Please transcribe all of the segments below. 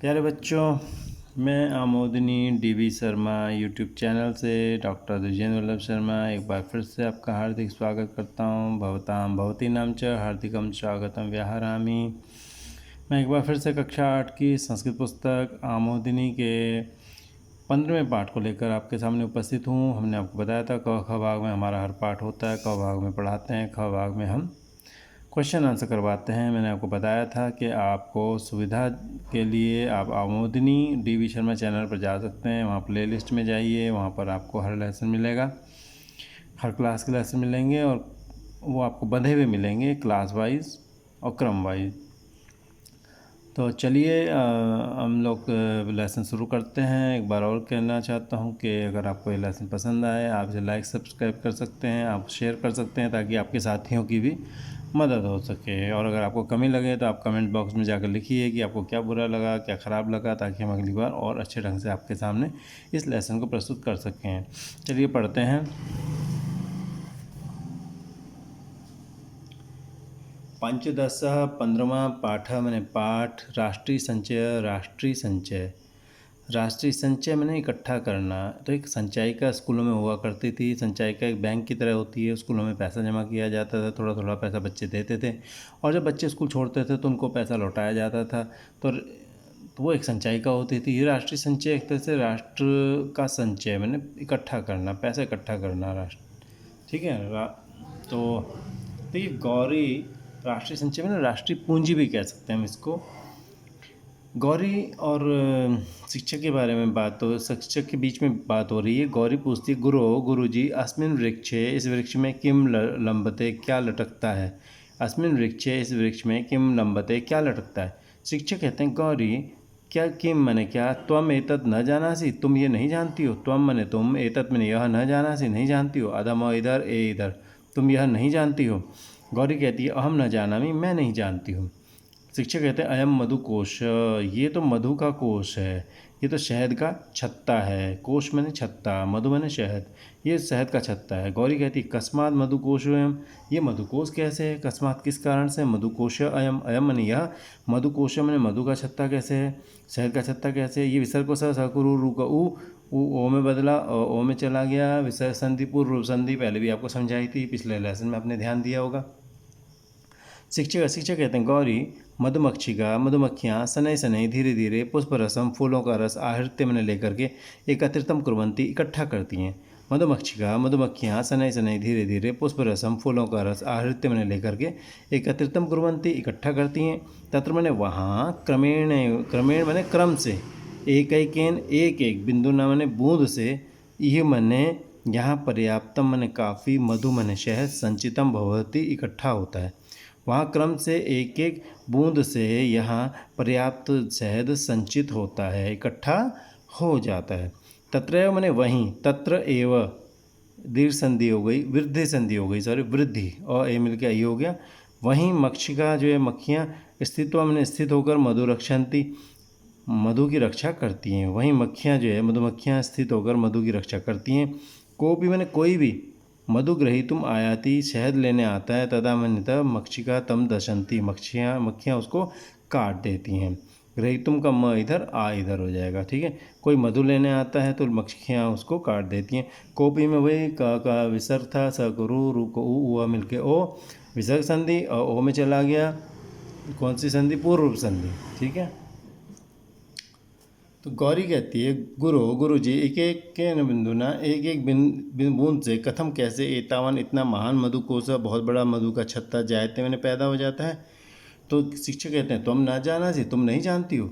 प्यारे बच्चों, मैं आमोदिनी डीवी शर्मा यूट्यूब चैनल से डॉक्टर द्विजेंद्र वल्लभ शर्मा एक बार फिर से आपका हार्दिक स्वागत करता हूँ। भवतां भवती नाम च हार्दिकम स्वागतम व्याहरामि। मैं एक बार फिर से कक्षा 8 की संस्कृत पुस्तक आमोदिनी के 15वें पाठ को लेकर आपके सामने उपस्थित हूँ। हमने आपको बताया था क ख भाग में हमारा हर पाठ होता है, क भाग में पढ़ाते हैं, ख भाग में हम क्वेश्चन आंसर करवाते हैं। मैंने आपको बताया था कि आपको सुविधा के लिए आप आमोदिनी डीवी शर्मा चैनल पर जा सकते हैं। वहाँ प्लेलिस्ट में जाइए, वहाँ पर आपको हर लेसन मिलेगा, हर क्लास के लेसन मिलेंगे और वो आपको बंधे हुए मिलेंगे क्लास वाइज और क्रम वाइज। तो चलिए हम लोग लेसन शुरू करते हैं। एक बार और कहना चाहता हूँ कि अगर आपको ये लेसन पसंद आए आप इसे लाइक सब्सक्राइब कर सकते हैं, आप शेयर कर सकते हैं ताकि आपके साथियों की भी मदद हो सके। और अगर आपको कमी लगे तो आप कमेंट बॉक्स में जाकर लिखिए कि आपको क्या बुरा लगा, क्या ख़राब लगा, ताकि हम अगली बार और अच्छे ढंग से आपके सामने इस लेसन को प्रस्तुत कर सकें। चलिए पढ़ते हैं। पंचदश 15वां पाठ मैंने पाठ राष्ट्रीय संचय। राष्ट्रीय संचय मैंने इकट्ठा करना। तो एक संचयिका स्कूलों में हुआ करती थी। संचयिका एक बैंक की तरह होती है। स्कूलों में पैसा जमा किया जाता था, थोड़ा थोड़ा पैसा बच्चे देते थे और जब बच्चे स्कूल छोड़ते थे तो उनको पैसा लौटाया जाता था। तो वो एक संचयिका होती थी। ये राष्ट्रीय संचय एक तरह से राष्ट्र का संचय मैंने इकट्ठा करना, पैसा इकट्ठा करना राष्ट्र, ठीक है। तो ये गौरी राष्ट्रीय संचय में राष्ट्रीय पूंजी भी कह सकते हैं हम इसको। गौरी और शिक्षक के बारे में बात, तो शिक्षक के बीच में बात हो रही है। गौरी पूछती है, गुरुजी अस्मिन वृक्षे, इस वृक्ष में किम लंबते, क्या लटकता है। अस्मिन वृक्षे, इस वृक्ष में किम लंबते, क्या लटकता है। शिक्षक कहते हैं, गौरी क्या, किम मने क्या, त्वम एतत् न जानासी, तुम ये नहीं जानती हो। त्वम मने तुम, एतत् मने यह, न जानासी नहीं जानती हो। अधम इधर, ए इधर, तुम यह नहीं जानती हो। गौरी कहती है, अहम न जानामी, मैं नहीं जानती हूँ। शिक्षक कहते हैं, अयम मधुकोश, ये तो मधु का कोश है, ये तो शहद का छत्ता है। कोश मैंने छत्ता, मधु मैंने शहद, ये शहद का छत्ता है। गौरी कहती है, कस्मात मधुकोश अयम, ये मधुकोश कैसे है। कस्मात किस कारण से, मधुकोश अयम, अयम मैंने यह, मधुकोश मैंने मधु का छत्ता कैसे है, शहद का छत्ता कैसे है। ये विसर्ग को सकुरु रू का ओ में बदला, ओ में चला गया। विसर्ग संधि पूर्व संधि पहले भी आपको समझाई थी, पिछले लेसन में आपने ध्यान दिया होगा। शिक्षक कहते हैं, गौरी मधुमक्षिका, मधुमक्खियाँ शनै शनै धीरे धीरे पुष्प रसम, फूलों का रस आहृत्य में लेकर के एकत्रितम कुर्वन्ति, इकट्ठा करती हैं। मधुमक्खियाँ शनै शनै धीरे धीरे पुष्प रसम, फूलों का रस आहृत्य में लेकर के एकत्रितम कुर्वन्ति, इकट्ठा करती हैं। तत्र मैंने वहाँ, क्रमेण, क्रमेण मैंने क्रम से, एक एक बिंदु न मैंने बूंद से, यह मैंने यहाँ पर्याप्तम मैंने काफ़ी, मधु मैंने शहद, संचितम भवति इकट्ठा होता है। वहाँ क्रम से एक एक बूंद से यहाँ पर्याप्त शहद संचित होता है, इकट्ठा हो जाता है। तत्रैव मैंने वहीं, तत्र एव दीर्घ संधि हो गई, वृद्धि संधि हो गई, सॉरी वृद्धि, और ए मिल के आई हो गया। वहीं मक्षिका जो है, मक्खियाँ स्थित्वा मैंने स्थित होकर मधु रक्षन्ति, मधु की रक्षा करती हैं। वहीं मक्खियाँ जो है, मधुमक्खियाँ स्थित होकर मधु की रक्षा करती हैं। कोपी मैंने कोई भी, मधुग्रहीतुम आयाति, शहद लेने आता है, तदा मन्यतः मक्षिका तम दशंती, मक्खियाँ उसको काट देती हैं। ग्रहीतुम का म इधर, आ इधर हो जाएगा, ठीक है। कोई मधु लेने आता है तो मक्खियाँ उसको काट देती हैं। कोपी में वही का विसर्ग था, स को रू को उ मिल के ओ, विसर्ग संधि, और ओ में चला गया कौन सी संधि, पूर्व संधि, ठीक है। तो गौरी कहती है, गुरुजी एक एक के बिंदुना, एक एक बूंद से, कथम कैसे, एतावन इतना महान मधुकोश, बहुत बड़ा मधु का छत्ता, जायते मैंने पैदा हो जाता है। तो शिक्षक कहते हैं, तुम ना जाना सी, तुम नहीं जानती हो।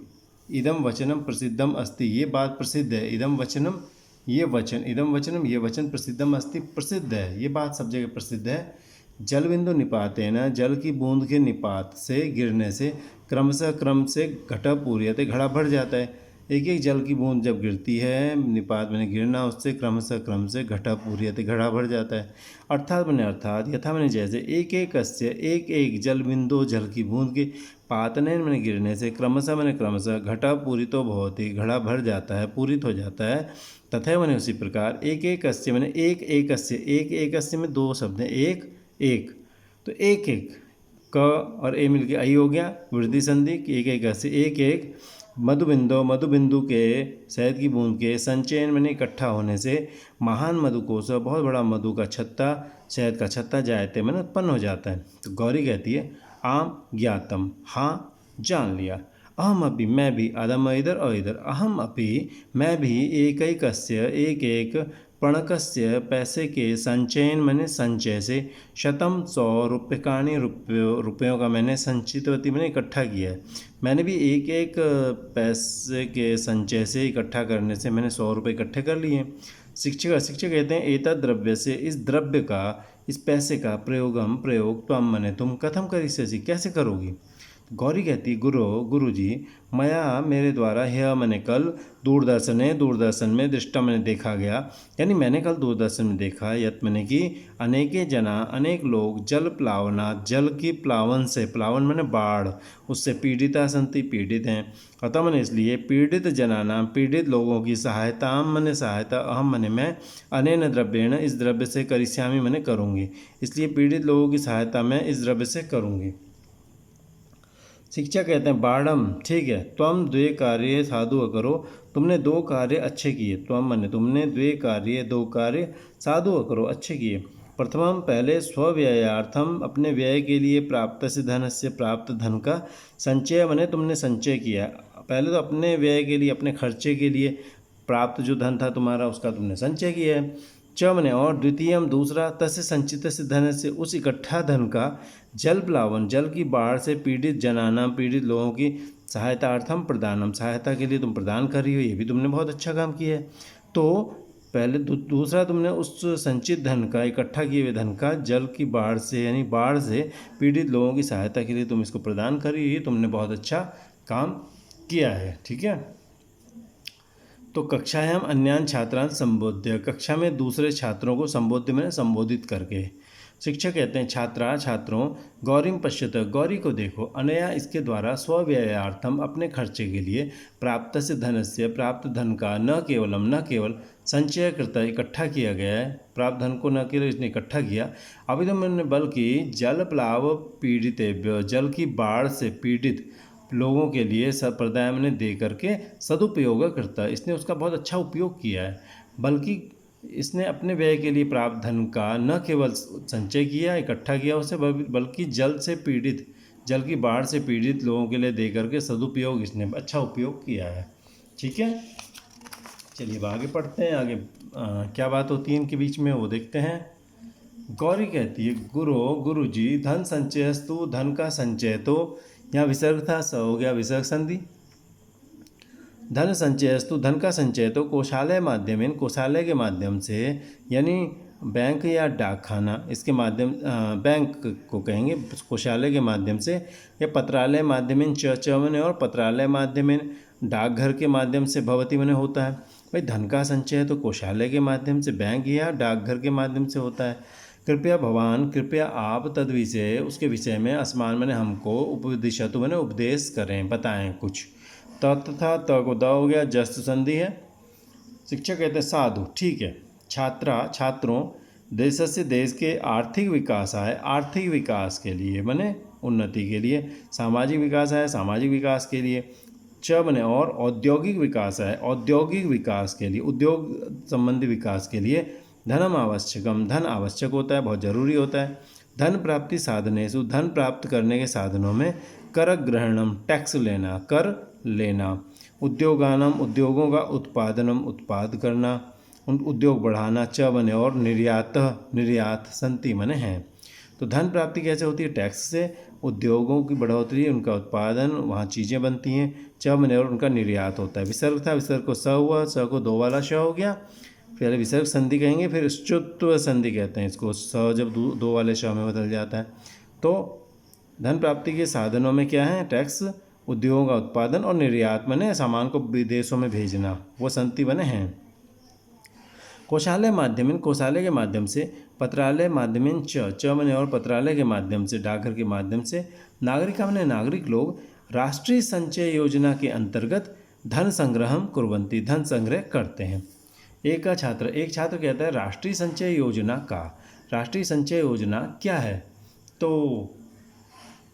इदम वचनम प्रसिद्धम अस्ति, ये बात प्रसिद्ध है। इदम वचनम, ये वचन, इदम वचनम, ये वचन प्रसिद्धम अस्ति, प्रसिद्ध है, ये बात सब जगह प्रसिद्ध है। जल बिंदु निपात है ना, जल की बूंद के निपात से, गिरने से, क्रमशः क्रम से घटा पूर्यते, घड़ा भर जाता है। एक एक जल की बूंद जब गिरती है, निपात मैंने गिरना, उससे क्रमशः क्रम से घटा पूर्यते, घड़ा भर जाता है। अर्थात मैंने अर्थात, यथा मैंने जैसे, एक एक अस्य, एक एक जल बिंदु, जल की बूंद के, पातनेन मैंने गिरने से, क्रमशः मैंने क्रमशः, घटा पूरितो भवति, घड़ा भर जाता है, पूरित हो जाता है। तथा मैंने उसी प्रकार, एक एक अस्य मैंने एक एक अस्य, एक एक अस्य में दो शब्द हैं, एक एक, तो एक एक क और ए मिलके आई हो गया, वृद्धि संधि, एक एक अस्य, एक एक मधुबिंदु के शहद की बूंद के संचयन में इकट्ठा होने से महान मधुकोश, बहुत बड़ा मधु का छत्ता, शहद का छत्ता जायते मैंने उत्पन्न हो जाता है। तो गौरी कहती है आम ज्ञातम, हाँ जान लिया। अहम अपि, मैं भी, अदम इधर और इधर, अहम अपि मैं भी, एकैकस्य एक एक, पणकस्य पैसे के, संचयन मैंने संचय से, शतम 100 रुपयों का मैंने, संचितवती मैंने इकट्ठा किया है। मैंने भी एक एक पैसे के संचय से इकट्ठा करने से मैंने 100 रुपये इकट्ठे कर लिए। शिक्षक कहते हैं एतद् द्रव्य से, इस द्रव्य का, इस पैसे का, प्रयोग त्वम मने तुम, कथम करिष्यसि कैसे करोगी। गौरी कहती गुरु जी, मया मेरे द्वारा, यह मैंने कल, दूरदर्शन में दृष्टा मैंने देखा गया, यानी मैंने कल दूरदर्शन में देखा, यत मैंने कि अनेके जना, अनेक लोग, जल प्लावना, जल की प्लावन से, प्लावन मैंने बाढ़, उससे पीड़िता संति पीड़ित हैं। अतः मैंने इसलिए पीड़ित जनाना, पीड़ित लोगों की सहायता, मैंने सहायता, अहम मैंने मैं, अनेन द्रव्येण इस द्रव्य से, करिष्यामि मैंने करूँगी, इसलिए पीड़ित लोगों की सहायता मैं इस द्रव्य से करूँगी। शिक्षक कहते हैं बाढ़म, ठीक है, त्वम द्वे कार्य साधु करो, तुमने 2 कार्य अच्छे किए, त्वम मने तुमने, द्वे कार्य 2 कार्य, साधु करो अच्छे किए। प्रथमम पहले, स्वव्ययार्थम अपने व्यय के लिए, प्राप्त से धन से प्राप्त धन का, संचय मने तुमने संचय किया, पहले तो अपने व्यय के लिए, अपने खर्चे के लिए प्राप्त जो धन था तुम्हारा उसका तुमने संचय किया है। च मने और, द्वितीयम दूसरा, तस्य संचित से धन से, उस इकट्ठा धन का, जल प्लावन जल की बाढ़ से, पीड़ित जनाना पीड़ित लोगों की, सहायतार्थम प्रदानम सहायता के लिए तुम प्रदान कर रही हो, ये भी तुमने बहुत अच्छा काम किया है। तो पहले दूसरा तुमने उस संचित धन का, इकट्ठा किए हुए धन का, जल की बाढ़ से, यानी बाढ़ से पीड़ित लोगों की सहायता के लिए तुम इसको प्रदान कर रही हो, तुमने बहुत अच्छा काम किया है। ठीक है, तो कक्षायाम अन्यान छात्रान संबोध्य, कक्षा में दूसरे छात्रों को संबोध्य में संबोधित करके। शिक्षक कहते हैं छात्रा छात्रों, गौरीम पश्यत गौरी को देखो, अनया इसके द्वारा, स्वव्ययार्थम अपने खर्चे के लिए, प्राप्त से धन से प्राप्त धन का, न केवल संचय करता इकट्ठा किया गया है, प्राप्त धन को न केवल इसने इकट्ठा किया, अभी तो मैंने बल्कि जल प्लाव पीड़ित, जल की बाढ़ से पीड़ित लोगों के लिए संप्रदाय में दे करके सदुपयोग करता है, इसने उसका बहुत अच्छा उपयोग किया है, बल्कि इसने अपने व्यय के लिए प्राप्त धन का न केवल संचय किया, इकट्ठा किया उसे, बल्कि जल की बाढ़ से पीड़ित लोगों के लिए दे करके सदुपयोग, इसने अच्छा उपयोग किया है। ठीक है, चलिए अब आगे पढ़ते हैं। आगे क्या बात होती है इनके बीच में वो देखते हैं। गौरी कहती है गुरु जी, धन संचयस्तु, धन का संचय, तो यहाँ विसर्ग था, स हो गया विसर्ग संधि। धन संचयस्तु, धन का संचय तो, कोषालय माध्यमेन कोषालय के माध्यम से, यानी बैंक या डाकखाना, इसके माध्यम, बैंक को कहेंगे कोषालय के माध्यम से, या पत्रालय माध्यमेन, च मने और, पत्रालय माध्यमेन डाकघर के माध्यम से, भवती मने होता है। भाई धन का संचय तो कोषालय के माध्यम से, बैंक या डाकघर के माध्यम से होता है। कृपया भगवान, कृपया आप, तद विषय उसके विषय में, असमान मैंने हमको, उपदिशतु मैंने उपदेश करें, बताएं कुछ। तथा त को द हो गया, जस्त संधि है। शिक्षक कहते हैं साधु, ठीक है, छात्रों, देश से देश के आर्थिक विकास है, आर्थिक विकास के लिए मैंने उन्नति के लिए, सामाजिक विकास है, सामाजिक विकास के लिए, च बने और, औद्योगिक विकास है, औद्योगिक विकास के लिए, उद्योग संबंधी विकास के लिए, धनम आवश्यकम धन आवश्यक होता है, बहुत जरूरी होता है। धन प्राप्ति साधनेषु, धन प्राप्त करने के साधनों में, कर ग्रहणम टैक्स लेना, कर लेना, उद्योगानम उद्योगों का, उत्पादनम उत्पाद करना, उन उद्योग बढ़ाना, च बने और, निर्यात संति मने हैं। तो धन प्राप्ति कैसे होती है, टैक्स से, उद्योगों की बढ़ोतरी, उनका उत्पादन, वहाँ चीज़ें बनती हैं, च बने और उनका निर्यात होता है। विसर्ग था, विसर्ग को स हुआ, स को 2 वाला श हो गया, पहले विसर्ग संधि कहेंगे, फिर श्चुत्व संधि कहते हैं इसको, स जब 2 वाले श में बदल जाता है। तो धन प्राप्ति के साधनों में क्या है, टैक्स, उद्योगों का उत्पादन और निर्यात मने सामान को विदेशों में भेजना, वो संति बने हैं। कोषालय माध्यमेन कोषालय के माध्यम से, पत्रालय माध्यमेन च मने और, पत्रालय के माध्यम से, डाकघर के माध्यम से, नागरिका मने नागरिक लोग, राष्ट्रीय संचय योजना के अंतर्गत धन संग्रहम कुर्वन्ति, धन संग्रह करते हैं। एक छात्र कहता है राष्ट्रीय संचय योजना क्या है, तो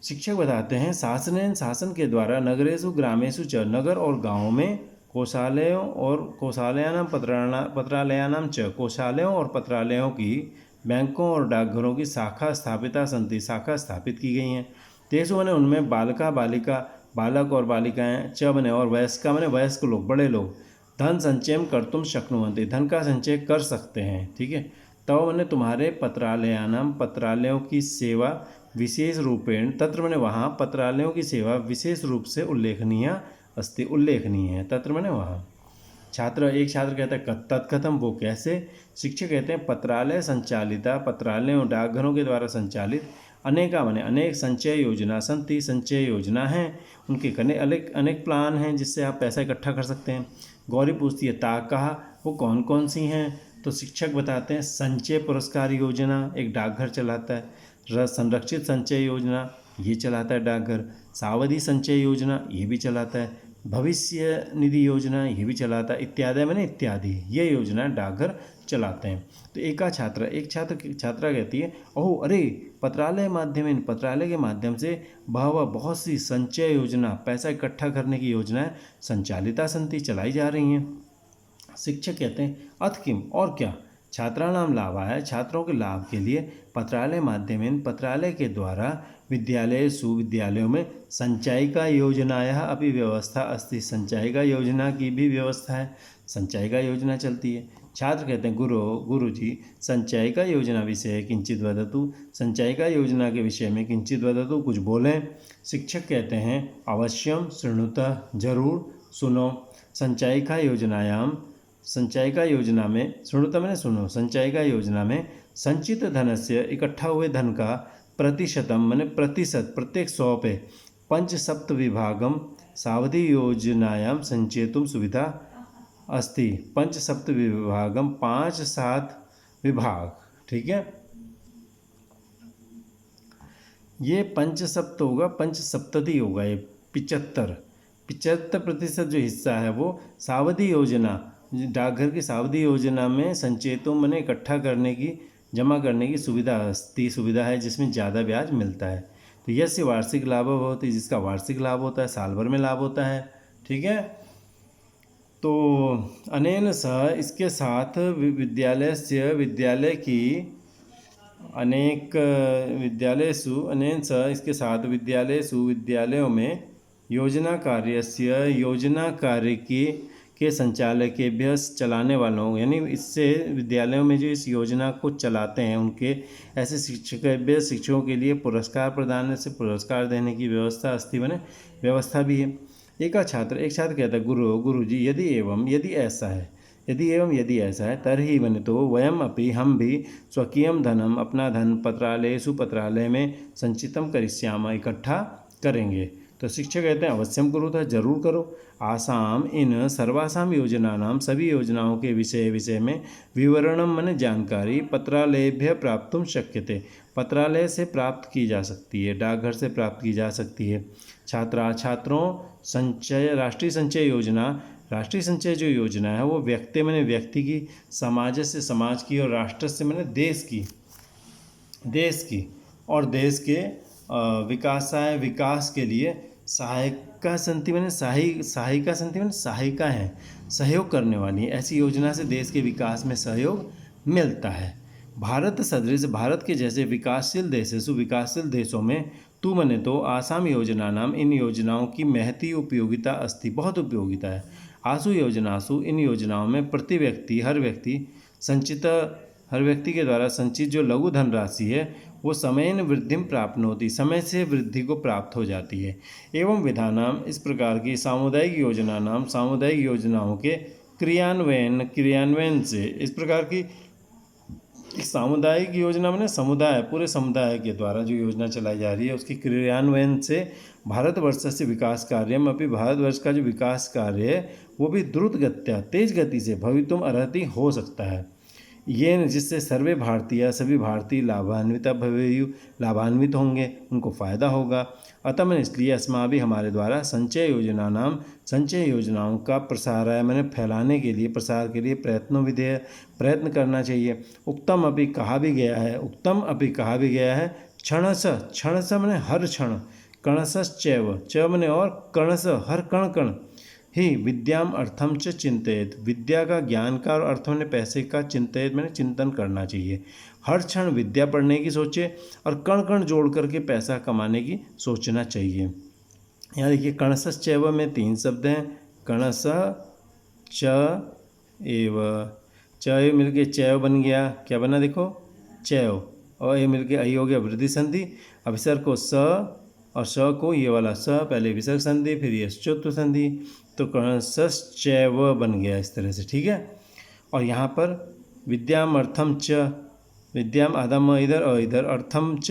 शिक्षक बताते हैं शासनेन शासन के द्वारा नगरेषु ग्रामेषु च नगर और गाँव में कोषालयों और कोषालयानां पत्रालयानां च कोषालयों और पत्रालयों की बैंकों और डाकघरों की शाखा स्थापिता संति शाखा स्थापित की गई हैं। तेसु मने उनमें बालका बालिका बालक और बालिकाएं च बने और वयस्का मने वयस्क लोग बड़े लोग धन संचयम कर्तुम शक्नुवन्ति धन का संचय कर सकते हैं। ठीक है। तव मने तुम्हारे पत्रालयानाम पत्रालयों की सेवा विशेष रूपेण तत्र मने वहाँ पत्रालयों की सेवा विशेष रूप से उल्लेखनीय अस्ति उल्लेखनीय है। तत्र मने वहाँ। एक छात्र कहता है तत्कथम वो कैसे। शिक्षक कहते हैं पत्रालय संचालिता पत्रालयों डाकघरों के द्वारा संचालित अनेका मने अनेक संचय योजना संति संचय योजना हैं उनके करने अनेक अनेक प्लान हैं जिससे आप पैसा इकट्ठा कर सकते हैं। गौरी पूछती है ता कहा वो कौन कौन सी हैं। तो शिक्षक बताते हैं संचय पुरस्कार योजना एक डाकघर चलाता है। संरक्षित संचय योजना ये चलाता है डाकघर। सावधि संचय योजना ये भी चलाता है। भविष्य निधि योजना ये भी चलाता है। इत्यादि मैंने इत्यादि ये योजना डाकघर चलाते हैं। तो एक छात्रा कहती है ओह अरे पत्रालय के माध्यम से बहुत सी संचय योजना पैसा इकट्ठा करने की योजनाएं संचालिता संति चलाई जा रही हैं। शिक्षक कहते हैं अथ किम और क्या। छात्राणाम लाभाय छात्रों के लाभ के लिए पत्रालय के द्वारा विद्यालयों में संचयिका योजनायाः अपि व्यवस्था अस्ति संचयिका योजना की भी व्यवस्था है। संचयिका योजना चलती है। छात्र कहते हैं गुरुजी संचयिका योजना विषय किंचित वदतु संचयिका योजना के विषय में किंचित वदतु कुछ बोलें। शिक्षक कहते हैं अवश्यम शृणुतः जरूर सुनो। संचयिका योजना में श्रृणुता मैंने सुनो। संचयिका योजना में संचित धनस्य इकट्ठा हुए धन का प्रतिशतम मैंने प्रतिशत प्रत्येक 100 पे 5 विभागम सावधि योजनायां संचेतुम सुविधा अस्ति। 5 विभागम 5-7 विभाग। ठीक है। ये 5 होगा 5 होगा ये 75% जो हिस्सा है वो सावधि योजना डाकघर की सावधि योजना में संचेतों मैंने इकट्ठा करने की जमा करने की सुविधा है जिसमें ज़्यादा ब्याज मिलता है। तो यस्य वार्षिक लाभ होती है जिसका वार्षिक लाभ होता है साल भर में लाभ होता है। ठीक है। तो अनेन सह इसके साथ विद्यालयों में योजना कार्य के संचालकेभ्य चलाने वालों यानी इससे विद्यालयों में जो इस योजना को चलाते हैं उनके ऐसे शिक्षकों के लिए पुरस्कार देने की व्यवस्था अस्ति बने व्यवस्था भी है। एक छात्र कहता है गुरुजी यदि ऐसा है तरही बने तो वयम अपि हम भी स्वकीयम धनम अपना धन पत्रालय में संचितम करिष्याम इकट्ठा करेंगे। तो शिक्षक कहते हैं अवश्यम करो था जरूर करो। आसाम इन सर्वासाम योजनानाम सभी योजनाओं के विषय में विवरणम मन जानकारी पत्रालयभ्य प्राप्तुम शक्यते पत्रालय से प्राप्त की जा सकती है डाकघर से प्राप्त की जा सकती है। छात्रों राष्ट्रीय संचय जो योजना है वो व्यक्ति की समाज की और राष्ट्र से देश के विकास के लिए सहायिका है सहयोग करने वाली ऐसी योजना से देश के विकास में सहयोग मिलता है। भारत के जैसे विकासशील देशों में तू मने तो आसाम योजना नाम इन योजनाओं की महती उपयोगिता अस्ति बहुत उपयोगिता है। आसु योजनासु इन योजनाओं में हर व्यक्ति के द्वारा संचित जो लघु धनराशि है वो समयेन वृद्धि प्राप्त होती समय से वृद्धि को प्राप्त हो जाती है। एवं विधानाम इस प्रकार की सामुदायिक योजनाओं के क्रियान्वयन से इस प्रकार की सामुदायिक योजना में पूरे समुदाय के द्वारा जो योजना चलाई जा रही है उसकी क्रियान्वयन से भारतवर्ष से विकास कार्यम अपनी भारतवर्ष का जो विकास कार्य है वो भी द्रुत गत्या तेज गति से भवितुम अर्हति हो सकता है। ये जिससे सभी भारतीय लाभान्वित होंगे उनको फ़ायदा होगा। अतः मैंने इसलिए अस्माभि हमारे द्वारा संचय योजनाओं का फैलाने के लिए प्रसार के लिए प्रयत्न करना चाहिए। उत्तम अभी कहा भी गया है क्षणस, क्षणस मैंने हर क्षण, कणसश्चैव, च मैंने और, कणस हर कण कण, ही विद्याम अर्थम च चिंतयेत, विद्या का, ज्ञान का और अर्थ मैंने पैसे का, चिंतयेत मैंने चिंतन करना चाहिए। हर क्षण विद्या पढ़ने की सोचे और कण कण जोड़ करके पैसा कमाने की सोचना चाहिए। यहाँ देखिए कणसश्चैव में 3 शब्द हैं, कणस च एव, च मिलके चैव बन गया, क्या बना देखो चैव, और ये मिलके आई हो गया वृद्धि संधि। अब विसर्ग को स और स को ये वाला स, पहले विसर्ग संधि फिर ये चतुर्थ संधि, तो कणसश्चैव बन गया इस तरह से, ठीक है। और यहाँ पर विद्याम अर्थम च, विद्याम आधा म इधर और इधर, अर्थम च,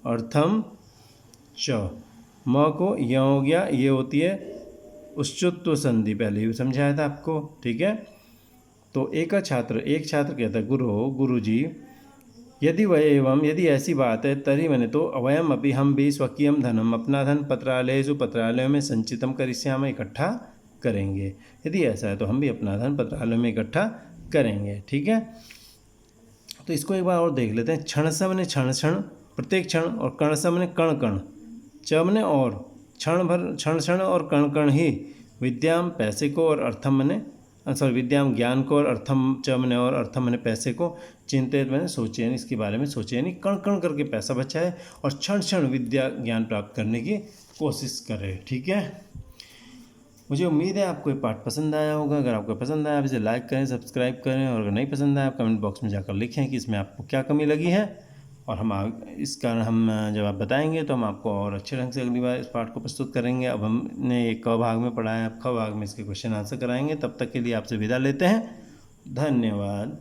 अर्थम च, म को यह हो गया, ये होती है उच्चत्व संधि, पहले भी समझाया था आपको, ठीक है। तो एक छात्र कहता है गुरुजी यदि वह एवं, यदि ऐसी बात है, तरी मैंने तो अवयम अभी हम भी स्वकीयम धनम, अपना धन पत्रालयेषु, पत्रालयों में संचितम करिष्यामः, इकट्ठा करेंगे। यदि ऐसा है तो हम भी अपना धन पत्रालयों में इकट्ठा करेंगे, ठीक है। तो इसको एक बार और देख लेते हैं। क्षण मैंने क्षण क्षण, प्रत्येक क्षण, और कण मैंने कण कण, च मैंने और, क्षण भर क्षण क्षण और कण कण ही, विद्याम पैसे को और अर्थम मैंने विद्याम ज्ञान को और अर्थम च मैंने और, अर्थम मैंने पैसे को, चिंतित मैंने सोचे, यानी इसके बारे में सोचे, यानी कण कण करके पैसा बचाए और क्षण क्षण विद्या ज्ञान प्राप्त करने की कोशिश करे, ठीक है। मुझे उम्मीद है आपको ये पाठ पसंद आया होगा। अगर आपको पसंद आया आप इसे लाइक करें, सब्सक्राइब करें, और अगर नहीं पसंद आया आप कमेंट बॉक्स में जाकर लिखें कि इसमें आपको क्या कमी लगी है, और इस कारण हम जब आप बताएंगे तो हम आपको और अच्छे ढंग से अगली बार इस पाठ को प्रस्तुत करेंगे। अब हमने एक क भाग में पढ़ा है, अब ख भाग में इसके क्वेश्चन आंसर कराएंगे। तब तक के लिए आपसे विदा लेते हैं, धन्यवाद।